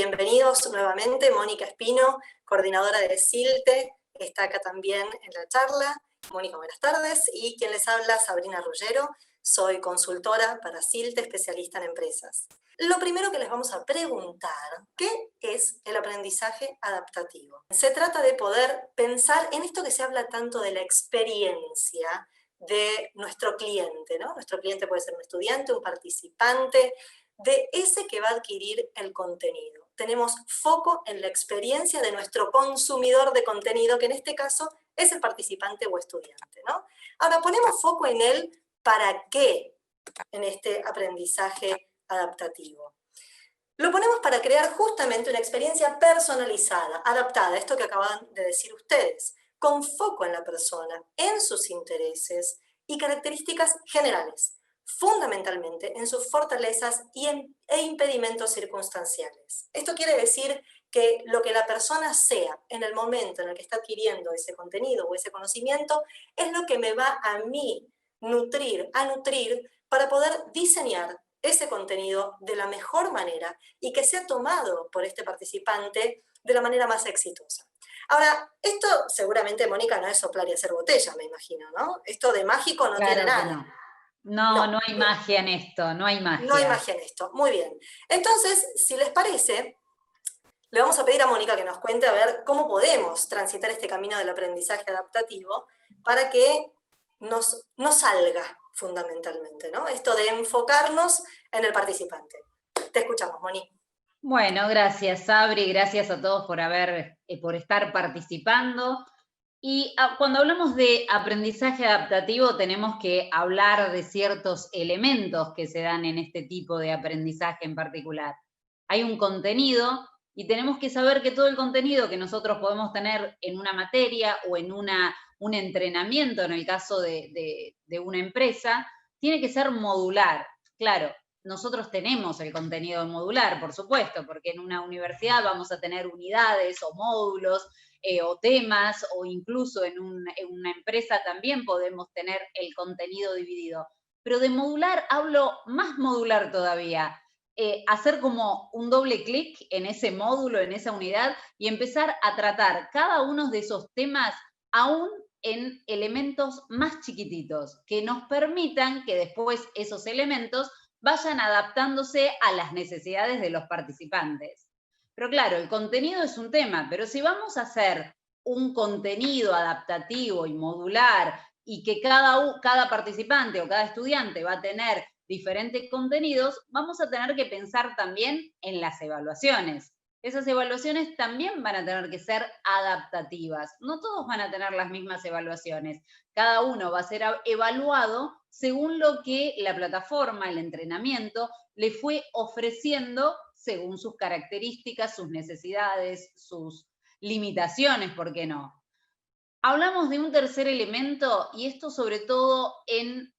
Bienvenidos nuevamente, Mónica Espino, coordinadora de SILTE, está acá también en la charla. Mónica, buenas tardes. Y quien les habla, Sabrina Ruggiero, soy consultora para SILTE, especialista en empresas. Lo primero que les vamos a preguntar, ¿qué es el aprendizaje adaptativo? Se trata de poder pensar en esto que se habla tanto de la experiencia de nuestro cliente, ¿no? Nuestro cliente puede ser un estudiante, un participante, de ese que va a adquirir el contenido. Tenemos foco en la experiencia de nuestro consumidor de contenido, que en este caso es el participante o estudiante, ¿no? Ahora, ponemos foco en él, ¿para qué? En este aprendizaje adaptativo. Lo ponemos para crear justamente una experiencia personalizada, adaptada, esto que acaban de decir ustedes, con foco en la persona, en sus intereses y características generales, fundamentalmente en sus fortalezas e impedimentos circunstanciales. Esto quiere decir que lo que la persona sea en el momento en el que está adquiriendo ese contenido o ese conocimiento es lo que me va a mí nutrir para poder diseñar ese contenido de la mejor manera y que sea tomado por este participante de la manera más exitosa. Ahora, esto seguramente, Mónica, no es soplar y hacer botella, me imagino, ¿no? Esto de mágico no tiene nada. No hay magia en esto, no hay magia. No hay magia en esto, muy bien. Entonces, si les parece, le vamos a pedir a Mónica que nos cuente a ver cómo podemos transitar este camino del aprendizaje adaptativo para que nos salga fundamentalmente, ¿no? Esto de enfocarnos en el participante. Te escuchamos, Moni. Bueno, gracias, Sabri, gracias a todos por estar participando. Y cuando hablamos de aprendizaje adaptativo tenemos que hablar de ciertos elementos que se dan en este tipo de aprendizaje en particular. Hay un contenido y tenemos que saber que todo el contenido que nosotros podemos tener en una materia o en un entrenamiento, en el caso de una empresa, tiene que ser modular. Claro, nosotros tenemos el contenido modular, por supuesto, porque en una universidad vamos a tener unidades o módulos, o temas, o incluso en una empresa también podemos tener el contenido dividido. Pero de modular hablo más modular todavía. Hacer como un doble clic en ese módulo, en esa unidad, y empezar a tratar cada uno de esos temas aún en elementos más chiquititos, que nos permitan que después esos elementos vayan adaptándose a las necesidades de los participantes. Pero claro, el contenido es un tema, pero si vamos a hacer un contenido adaptativo y modular y que cada participante o cada estudiante va a tener diferentes contenidos, vamos a tener que pensar también en las evaluaciones. Esas evaluaciones también van a tener que ser adaptativas. No todos van a tener las mismas evaluaciones. Cada uno va a ser evaluado según lo que la plataforma, el entrenamiento, le fue ofreciendo según sus características, sus necesidades, sus limitaciones, ¿por qué no? Hablamos de un tercer elemento, y esto sobre todo en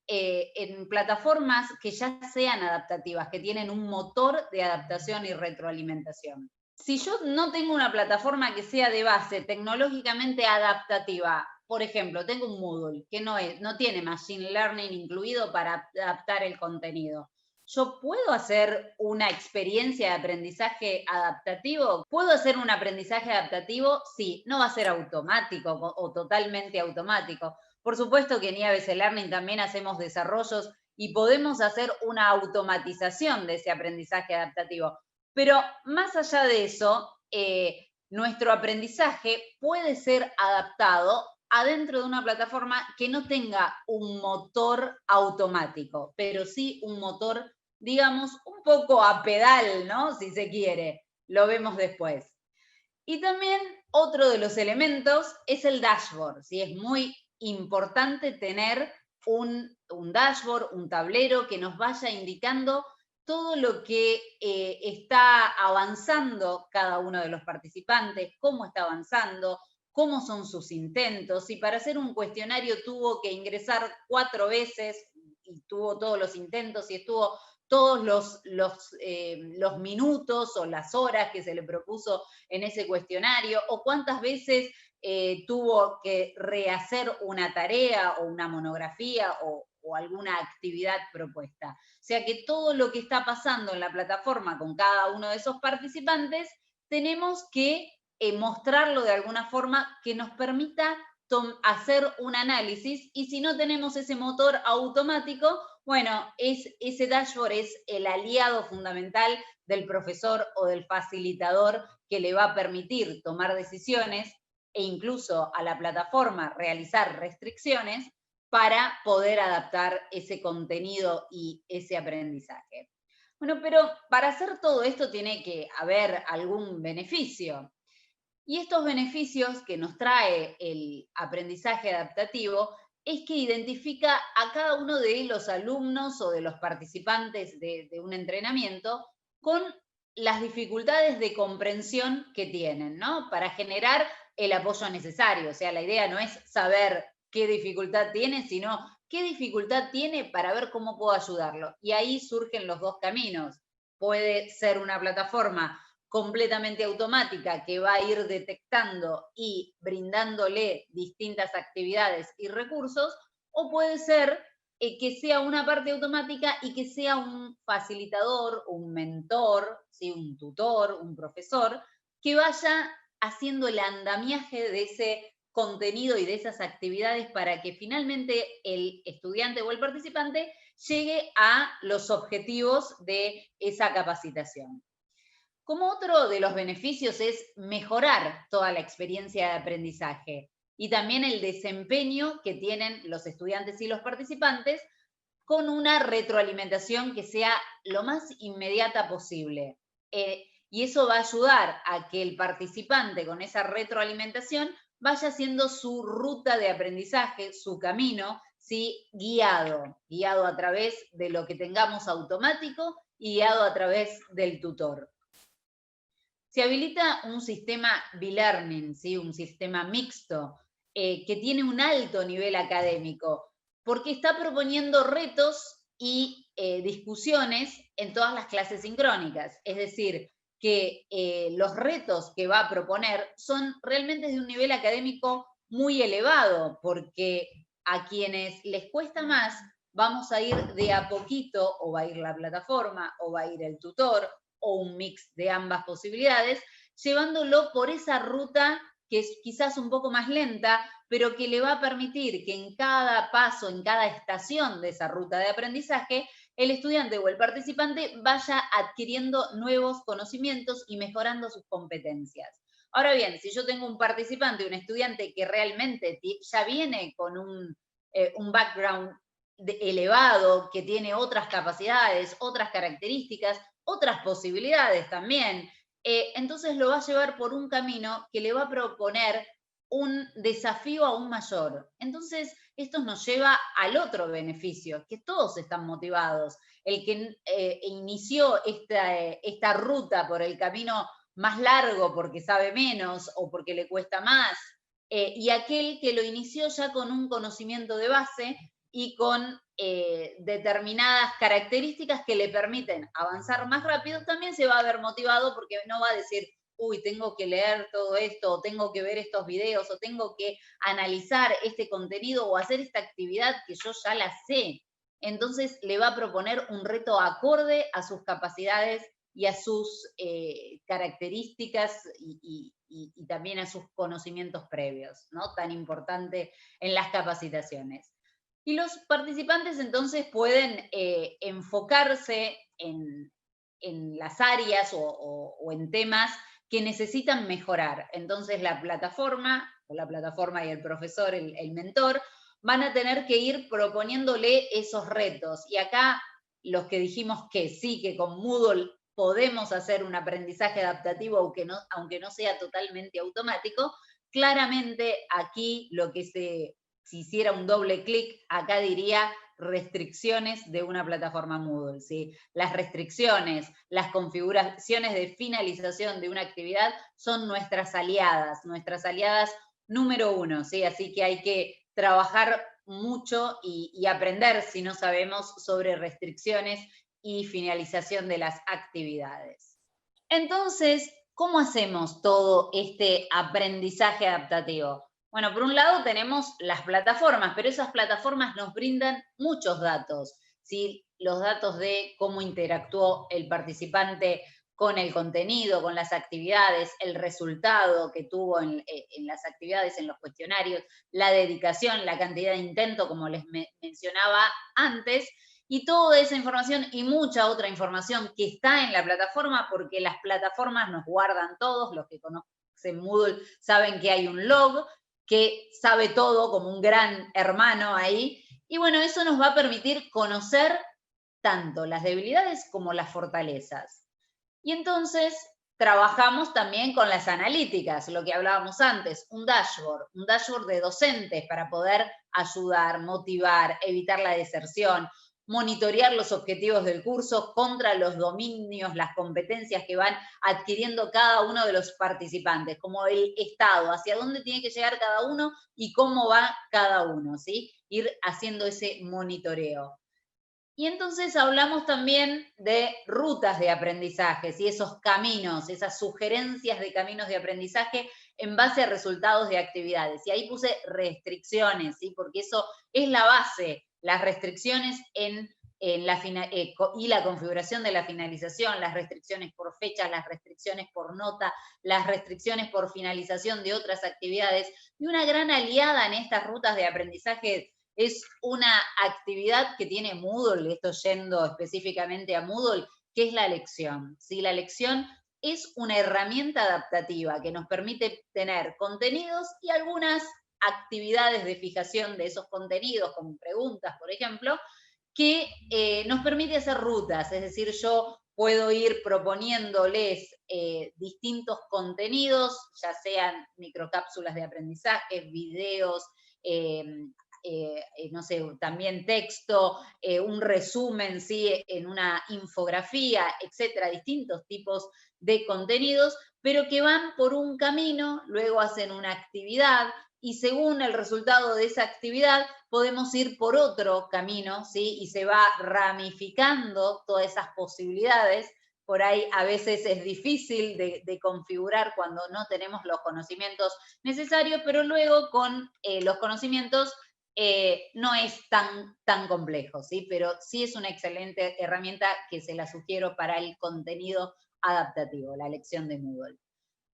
plataformas que ya sean adaptativas, que tienen un motor de adaptación y retroalimentación. Si yo no tengo una plataforma que sea de base tecnológicamente adaptativa, por ejemplo, tengo un Moodle que no tiene Machine Learning incluido para adaptar el contenido. ¿Yo puedo hacer una experiencia de aprendizaje adaptativo? ¿Puedo hacer un aprendizaje adaptativo? Sí, no va a ser automático o totalmente automático. Por supuesto que en IABC Learning también hacemos desarrollos y podemos hacer una automatización de ese aprendizaje adaptativo. Pero más allá de eso, nuestro aprendizaje puede ser adaptado adentro de una plataforma que no tenga un motor automático, pero sí un motor, digamos, un poco a pedal, ¿no? Si se quiere, lo vemos después. Y también otro de los elementos es el dashboard, ¿sí? Es muy importante tener un dashboard, un tablero que nos vaya indicando todo lo que está avanzando cada uno de los participantes, cómo está avanzando, cómo son sus intentos. Si para hacer un cuestionario tuvo que ingresar 4 veces y tuvo todos los intentos y estuvo todos los minutos o las horas que se le propuso en ese cuestionario, o cuántas veces tuvo que rehacer una tarea o una monografía o o alguna actividad propuesta. O sea que todo lo que está pasando en la plataforma con cada uno de esos participantes, tenemos que mostrarlo de alguna forma que nos permita hacer un análisis, y si no tenemos ese motor automático, bueno, ese dashboard es el aliado fundamental del profesor o del facilitador que le va a permitir tomar decisiones e incluso a la plataforma realizar restricciones para poder adaptar ese contenido y ese aprendizaje. Bueno, pero para hacer todo esto tiene que haber algún beneficio. Y estos beneficios que nos trae el aprendizaje adaptativo es que identifica a cada uno de los alumnos o de los participantes de un entrenamiento con las dificultades de comprensión que tienen, ¿no? Para generar el apoyo necesario. O sea, la idea no es saber qué dificultad tiene, sino qué dificultad tiene para ver cómo puedo ayudarlo. Y ahí surgen los dos caminos. Puede ser una plataforma completamente automática que va a ir detectando y brindándole distintas actividades y recursos, o puede ser que sea una parte automática y que sea un facilitador, un mentor, ¿sí? Un tutor, un profesor, que vaya haciendo el andamiaje de ese contenido y de esas actividades para que finalmente el estudiante o el participante llegue a los objetivos de esa capacitación. Como otro de los beneficios es mejorar toda la experiencia de aprendizaje y también el desempeño que tienen los estudiantes y los participantes con una retroalimentación que sea lo más inmediata posible. Y eso va a ayudar a que el participante con esa retroalimentación vaya haciendo su ruta de aprendizaje, su camino, ¿sí? guiado a través de lo que tengamos automático y guiado a través del tutor. Se habilita un sistema B-Learning, ¿sí? Un sistema mixto, que tiene un alto nivel académico, porque está proponiendo retos y discusiones en todas las clases sincrónicas. Es decir, que los retos que va a proponer son realmente de un nivel académico muy elevado, porque a quienes les cuesta más, vamos a ir de a poquito, o va a ir la plataforma, o va a ir el tutor, o un mix de ambas posibilidades, llevándolo por esa ruta que es quizás un poco más lenta, pero que le va a permitir que en cada paso, en cada estación de esa ruta de aprendizaje, el estudiante o el participante vaya adquiriendo nuevos conocimientos y mejorando sus competencias. Ahora bien, si yo tengo un participante, un estudiante que realmente ya viene con un background elevado, que tiene otras capacidades, otras características, otras posibilidades también, entonces lo va a llevar por un camino que le va a proponer un desafío aún mayor. Entonces, esto nos lleva al otro beneficio, que todos están motivados. El que inició esta ruta por el camino más largo porque sabe menos o porque le cuesta más, y aquel que lo inició ya con un conocimiento de base y con determinadas características que le permiten avanzar más rápido, también se va a ver motivado porque no va a decir, uy, tengo que leer todo esto, o tengo que ver estos videos, o tengo que analizar este contenido o hacer esta actividad que yo ya la sé. Entonces le va a proponer un reto acorde a sus capacidades y a sus características y también a sus conocimientos previos, ¿no? Tan importante en las capacitaciones. Y los participantes entonces pueden enfocarse en las áreas o en temas que necesitan mejorar. Entonces la plataforma y el profesor, el mentor, van a tener que ir proponiéndole esos retos. Y acá los que dijimos que sí, que con Moodle podemos hacer un aprendizaje adaptativo, aunque no sea totalmente automático, claramente aquí lo que si hiciera un doble clic, acá diría restricciones de una plataforma Moodle, ¿sí? Las restricciones, las configuraciones de finalización de una actividad son nuestras aliadas número uno, ¿sí? Así que hay que trabajar mucho y aprender, si no sabemos, sobre restricciones y finalización de las actividades. Entonces, ¿cómo hacemos todo este aprendizaje adaptativo? Bueno, por un lado tenemos las plataformas, pero esas plataformas nos brindan muchos datos, ¿sí? Los datos de cómo interactuó el participante con el contenido, con las actividades, el resultado que tuvo en las actividades, en los cuestionarios, la dedicación, la cantidad de intento, como les mencionaba antes, y toda esa información y mucha otra información que está en la plataforma, porque las plataformas nos guardan todos, los que conocen Moodle saben que hay un log, que sabe todo como un gran hermano ahí. Y bueno, eso nos va a permitir conocer tanto las debilidades como las fortalezas. Y entonces trabajamos también con las analíticas, lo que hablábamos antes, un dashboard de docentes para poder ayudar, motivar, evitar la deserción, monitorear los objetivos del curso contra los dominios, las competencias que van adquiriendo cada uno de los participantes, como el estado, hacia dónde tiene que llegar cada uno y cómo va cada uno, ¿sí? Ir haciendo ese monitoreo. Y entonces hablamos también de rutas de aprendizaje, y esos caminos, esas sugerencias de caminos de aprendizaje en base a resultados de actividades. Y ahí puse restricciones, ¿sí? Porque eso es la base, las restricciones y la configuración de la finalización, las restricciones por fecha, las restricciones por nota, las restricciones por finalización de otras actividades. Y una gran aliada en estas rutas de aprendizaje es una actividad que tiene Moodle, esto yendo específicamente a Moodle, que es la lección. ¿Sí? La lección es una herramienta adaptativa que nos permite tener contenidos y algunas actividades de fijación de esos contenidos, como preguntas, por ejemplo, que nos permite hacer rutas, es decir, yo puedo ir proponiéndoles distintos contenidos, ya sean microcápsulas de aprendizaje, videos, no sé, también texto, un resumen, ¿sí? En una infografía, etcétera, distintos tipos de contenidos, pero que van por un camino, luego hacen una actividad y según el resultado de esa actividad podemos ir por otro camino, ¿sí? Y se va ramificando todas esas posibilidades. Por ahí a veces es difícil de configurar cuando no tenemos los conocimientos necesarios, pero luego con los conocimientos no es tan complejo, ¿sí? Pero sí es una excelente herramienta que se la sugiero para el contenido adaptativo, la lección de Moodle.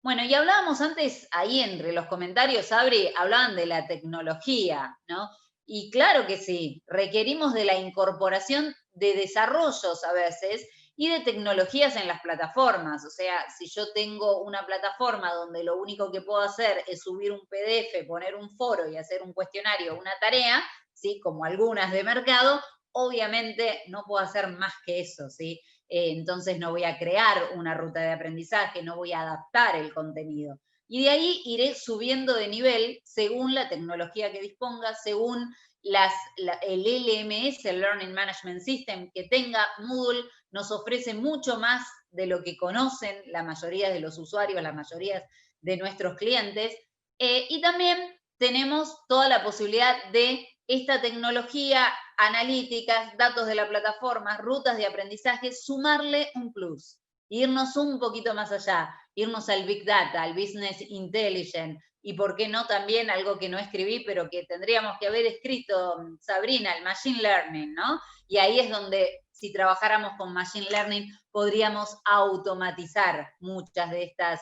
Bueno, y hablábamos antes, ahí entre los comentarios, Abri, hablaban de la tecnología, ¿no? Y claro que sí, requerimos de la incorporación de desarrollos a veces y de tecnologías en las plataformas. O sea, si yo tengo una plataforma donde lo único que puedo hacer es subir un PDF, poner un foro y hacer un cuestionario, una tarea, ¿sí? Como algunas de mercado, obviamente no puedo hacer más que eso, ¿sí? Entonces no voy a crear una ruta de aprendizaje, no voy a adaptar el contenido. Y de ahí iré subiendo de nivel según la tecnología que disponga, según el LMS, el Learning Management System, que tenga Moodle, nos ofrece mucho más de lo que conocen la mayoría de los usuarios, la mayoría de nuestros clientes. Y también tenemos toda la posibilidad de esta tecnología, analíticas, datos de la plataforma, rutas de aprendizaje, sumarle un plus, irnos un poquito más allá, irnos al Big Data, al Business Intelligence, y por qué no también algo que no escribí, pero que tendríamos que haber escrito, Sabrina, el Machine Learning, ¿no? Y ahí es donde, si trabajáramos con Machine Learning, podríamos automatizar muchas de estas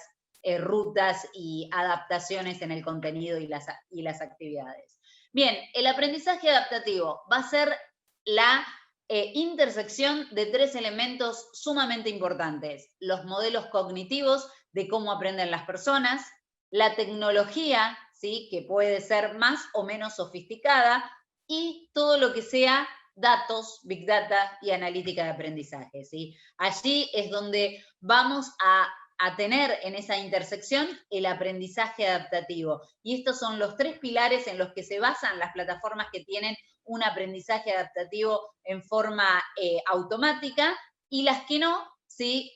rutas y adaptaciones en el contenido y las actividades. Bien, el aprendizaje adaptativo va a ser la intersección de tres elementos sumamente importantes: los modelos cognitivos de cómo aprenden las personas, la tecnología, ¿sí? Que puede ser más o menos sofisticada, y todo lo que sea datos, big data y analítica de aprendizaje, ¿sí? Allí es donde vamos a tener en esa intersección el aprendizaje adaptativo. Y estos son los tres pilares en los que se basan las plataformas que tienen un aprendizaje adaptativo en forma automática, y las que no, ¿sí?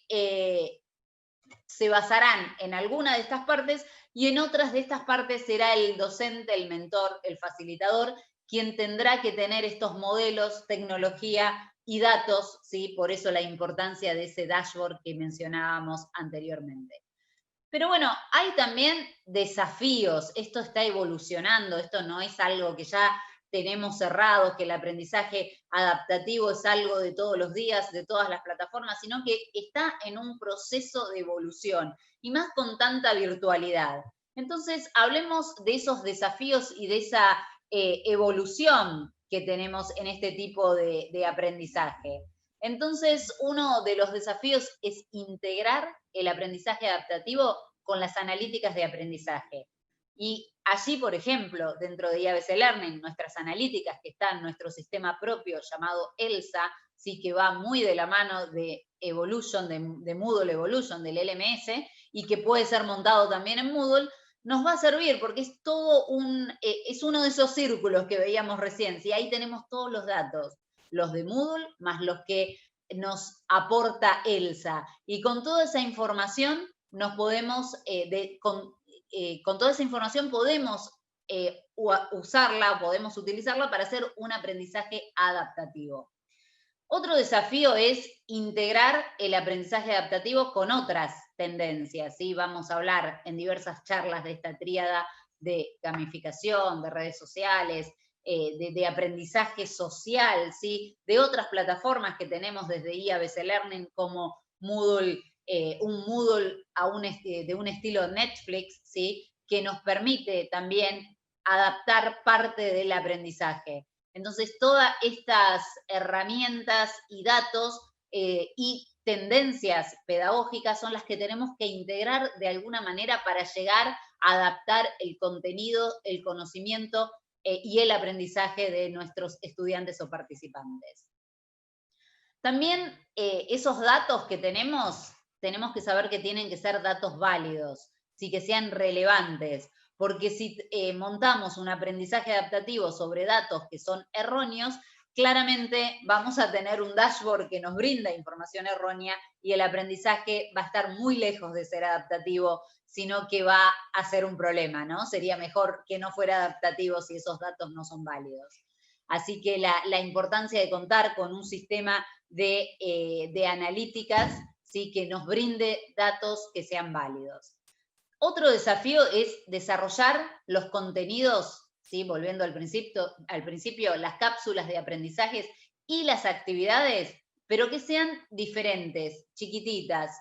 Se basarán en alguna de estas partes, y en otras de estas partes será el docente, el mentor, el facilitador, quien tendrá que tener estos modelos, tecnología y datos, ¿sí? Por eso la importancia de ese dashboard que mencionábamos anteriormente. Pero bueno, hay también desafíos, esto está evolucionando, esto no es algo que ya tenemos cerrado, que el aprendizaje adaptativo es algo de todos los días, de todas las plataformas, sino que está en un proceso de evolución, y más con tanta virtualidad. Entonces, hablemos de esos desafíos y de esa evolución que tenemos en este tipo de aprendizaje. Entonces, uno de los desafíos es integrar el aprendizaje adaptativo con las analíticas de aprendizaje. Y allí, por ejemplo, dentro de IABC Learning, nuestras analíticas que están en nuestro sistema propio llamado ELSA, sí, que va muy de la mano de Evolution, de Moodle Evolution, del LMS, y que puede ser montado también en Moodle, nos va a servir porque es todo es uno de esos círculos que veíamos recién, ¿sí? Ahí tenemos todos los datos, los de Moodle más los que nos aporta ELSA. Y con toda esa información nos podemos, con toda esa información podemos usarla, podemos utilizarla para hacer un aprendizaje adaptativo. Otro desafío es integrar el aprendizaje adaptativo con otras tendencias, ¿sí? Vamos a hablar en diversas charlas de esta tríada de gamificación, de redes sociales, de aprendizaje social, ¿sí? De otras plataformas que tenemos desde IABC Learning como Moodle, un Moodle de un estilo Netflix, ¿sí? Que nos permite también adaptar parte del aprendizaje. Entonces, todas estas herramientas y datos y tendencias pedagógicas son las que tenemos que integrar de alguna manera para llegar a adaptar el contenido, el conocimiento y el aprendizaje de nuestros estudiantes o participantes. También esos datos que tenemos que saber que tienen que ser datos válidos, ¿sí? Que sean relevantes, porque si montamos un aprendizaje adaptativo sobre datos que son erróneos, claramente vamos a tener un dashboard que nos brinda información errónea y el aprendizaje va a estar muy lejos de ser adaptativo, sino que va a ser un problema, ¿no? Sería mejor que no fuera adaptativo si esos datos no son válidos. Así que la importancia de contar con un sistema de analíticas, ¿sí? Que nos brinde datos que sean válidos. Otro desafío es desarrollar los contenidos, ¿sí? Volviendo al principio, las cápsulas de aprendizajes y las actividades, pero que sean diferentes, chiquititas,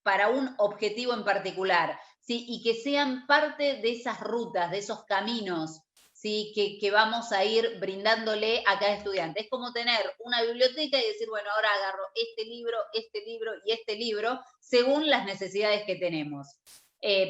para un objetivo en particular, ¿sí? Y que sean parte de esas rutas, de esos caminos, ¿sí? Que vamos a ir brindándole a cada estudiante. Es como tener una biblioteca y decir, bueno, ahora agarro este libro y este libro, según las necesidades que tenemos.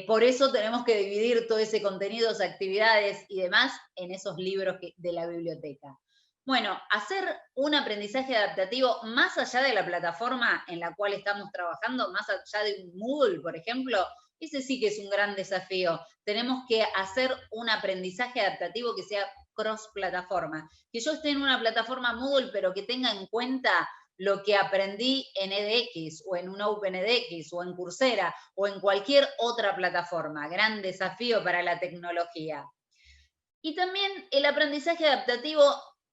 Por eso tenemos que dividir todo ese contenido, actividades y demás en esos libros de la biblioteca. Bueno, hacer un aprendizaje adaptativo más allá de la plataforma en la cual estamos trabajando, más allá de un Moodle, por ejemplo, ese sí que es un gran desafío. Tenemos que hacer un aprendizaje adaptativo que sea cross-plataforma. Que yo esté en una plataforma Moodle, pero que tenga en cuenta lo que aprendí en edX o en un OpenEDX o en Coursera o en cualquier otra plataforma. Gran desafío para la tecnología. Y también el aprendizaje adaptativo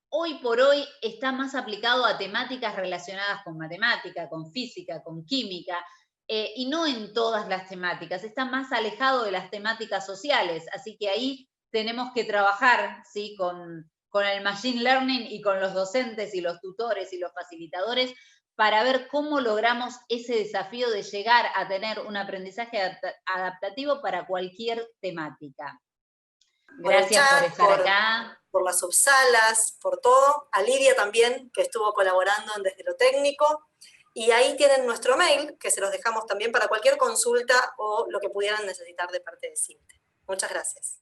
hoy por hoy está más aplicado a temáticas relacionadas con matemática, con física, con química, y no en todas las temáticas, está más alejado de las temáticas sociales, así que ahí tenemos que trabajar, ¿sí? Con el Machine Learning y con los docentes y los tutores y los facilitadores para ver cómo logramos ese desafío de llegar a tener un aprendizaje adaptativo para cualquier temática. Gracias por estar acá. Por las subsalas, por todo. A Lidia también, que estuvo colaborando desde lo técnico. Y ahí tienen nuestro mail, que se los dejamos también para cualquier consulta o lo que pudieran necesitar de parte de CILTE. Muchas gracias.